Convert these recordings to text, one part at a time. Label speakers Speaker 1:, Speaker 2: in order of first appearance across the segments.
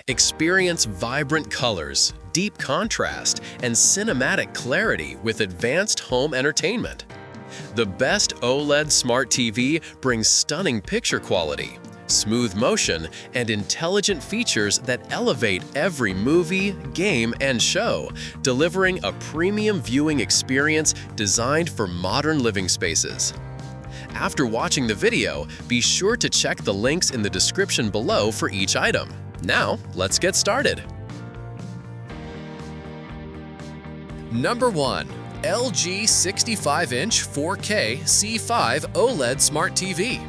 Speaker 1: Experience vibrant colors, deep contrast, and cinematic clarity with advanced home entertainment. The best OLED Smart TV brings stunning picture quality, smooth motion, and intelligent features that elevate every movie, game, and show, delivering a premium viewing experience designed for modern living spaces. After watching the video, be sure to check the links in the description below for each item. Now, let's get started. Number 1. LG 65-inch 4K C5 OLED Smart TV.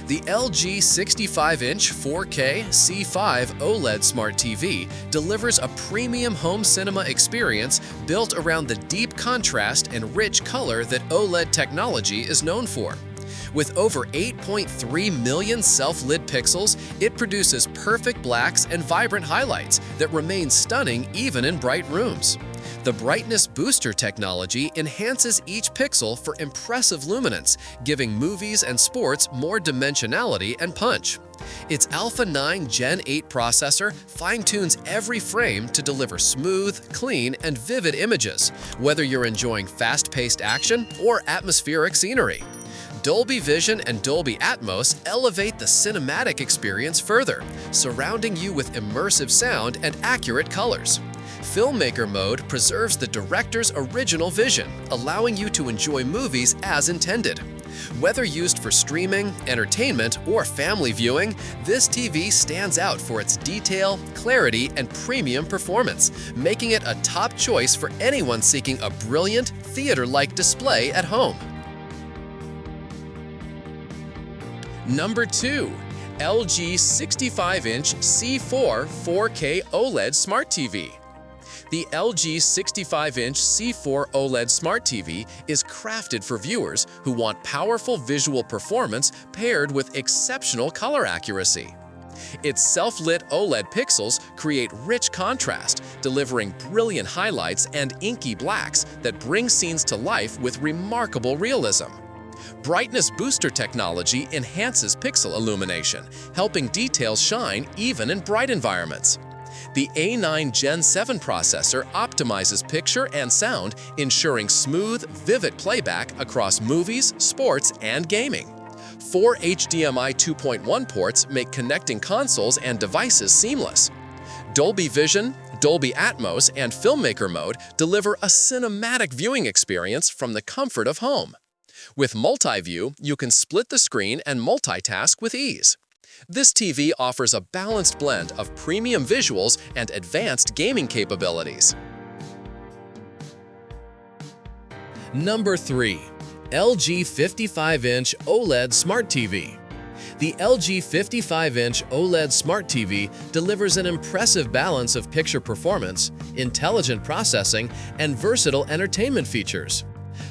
Speaker 1: The LG 65-inch 4K C5 OLED Smart TV delivers a premium home cinema experience built around the deep contrast and rich color that OLED technology is known for. With over 8.3 million self-lit pixels, it produces perfect blacks and vibrant highlights that remain stunning even in bright rooms. The brightness booster technology enhances each pixel for impressive luminance, giving movies and sports more dimensionality and punch. Its Alpha 9 Gen 8 processor fine-tunes every frame to deliver smooth, clean, and vivid images, whether you're enjoying fast-paced action or atmospheric scenery. Dolby Vision and Dolby Atmos elevate the cinematic experience further, surrounding you with immersive sound and accurate colors. Filmmaker mode preserves the director's original vision, allowing you to enjoy movies as intended. Whether used for streaming, entertainment, or family viewing, this TV stands out for its detail, clarity, and premium performance, making it a top choice for anyone seeking a brilliant, theater-like display at home. Number 2. LG 65-inch C4 4K OLED Smart TV. The LG 65-inch C4 OLED Smart TV is crafted for viewers who want powerful visual performance paired with exceptional color accuracy. Its self-lit OLED pixels create rich contrast, delivering brilliant highlights and inky blacks that bring scenes to life with remarkable realism. Brightness booster technology enhances pixel illumination, helping details shine even in bright environments. The A9 Gen 7 processor optimizes picture and sound, ensuring smooth, vivid playback across movies, sports, and gaming. 4 HDMI 2.1 ports make connecting consoles and devices seamless. Dolby Vision, Dolby Atmos, and Filmmaker mode deliver a cinematic viewing experience from the comfort of home. With multi-view, you can split the screen and multitask with ease. This TV offers a balanced blend of premium visuals and advanced gaming capabilities. Number 3. LG 55-inch OLED Smart TV. The LG 55-inch OLED Smart TV delivers an impressive balance of picture performance, intelligent processing, and versatile entertainment features.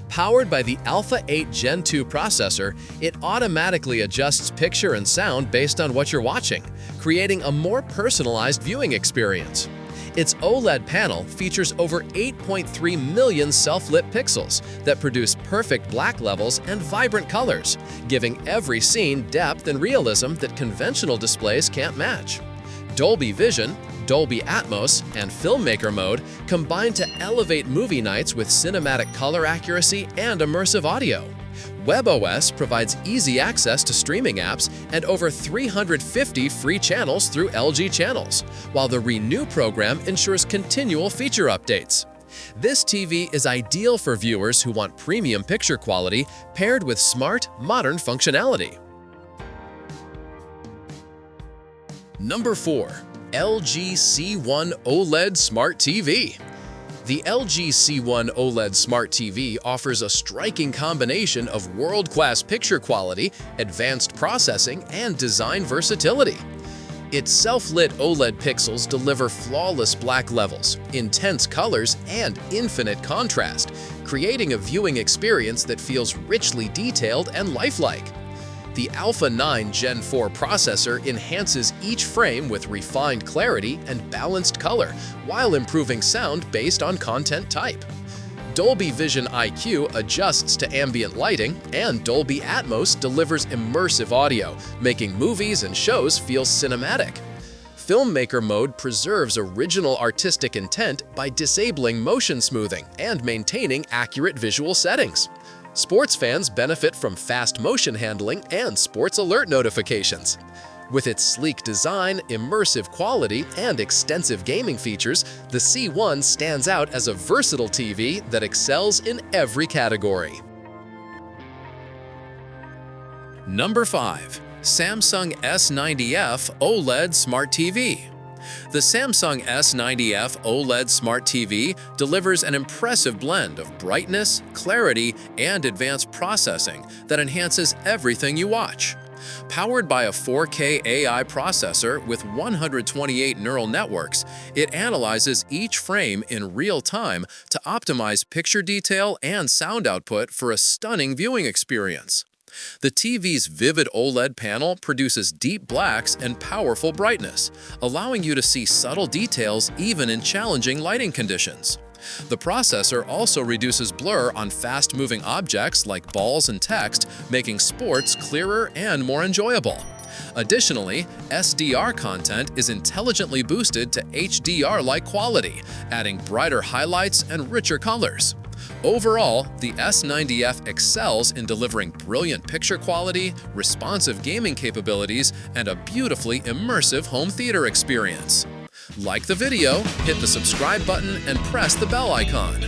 Speaker 1: Powered by the Alpha 8 Gen 2 processor, it automatically adjusts picture and sound based on what you're watching, creating a more personalized viewing experience. Its OLED panel features over 8.3 million self-lit pixels that produce perfect black levels and vibrant colors, giving every scene depth and realism that conventional displays can't match. Dolby Vision, Dolby Atmos, and Filmmaker mode combine to elevate movie nights with cinematic color accuracy and immersive audio. WebOS provides easy access to streaming apps and over 350 free channels through LG Channels, while the Renew program ensures continual feature updates. This TV is ideal for viewers who want premium picture quality paired with smart, modern functionality. Number 4. LG C1 OLED Smart TV. The LG C1 OLED Smart TV offers a striking combination of world-class picture quality, advanced processing, and design versatility. Its self-lit OLED pixels deliver flawless black levels, intense colors, and infinite contrast, creating a viewing experience that feels richly detailed and lifelike. The Alpha 9 Gen 4 processor enhances each frame with refined clarity and balanced color, while improving sound based on content type. Dolby Vision IQ adjusts to ambient lighting, and Dolby Atmos delivers immersive audio, making movies and shows feel cinematic. Filmmaker mode preserves original artistic intent by disabling motion smoothing and maintaining accurate visual settings. Sports fans benefit from fast motion handling and sports alert notifications. With its sleek design, immersive quality, and extensive gaming features, the C1 stands out as a versatile TV that excels in every category. Number 5. Samsung S90F OLED Smart TV. The Samsung S90F OLED Smart TV delivers an impressive blend of brightness, clarity, and advanced processing that enhances everything you watch. Powered by a 4K AI processor with 128 neural networks, it analyzes each frame in real time to optimize picture detail and sound output for a stunning viewing experience. The TV's vivid OLED panel produces deep blacks and powerful brightness, allowing you to see subtle details even in challenging lighting conditions. The processor also reduces blur on fast-moving objects like balls and text, making sports clearer and more enjoyable. Additionally, SDR content is intelligently boosted to HDR-like quality, adding brighter highlights and richer colors. Overall, the S90F excels in delivering brilliant picture quality, responsive gaming capabilities, and a beautifully immersive home theater experience. Like the video, hit the subscribe button, and press the bell icon.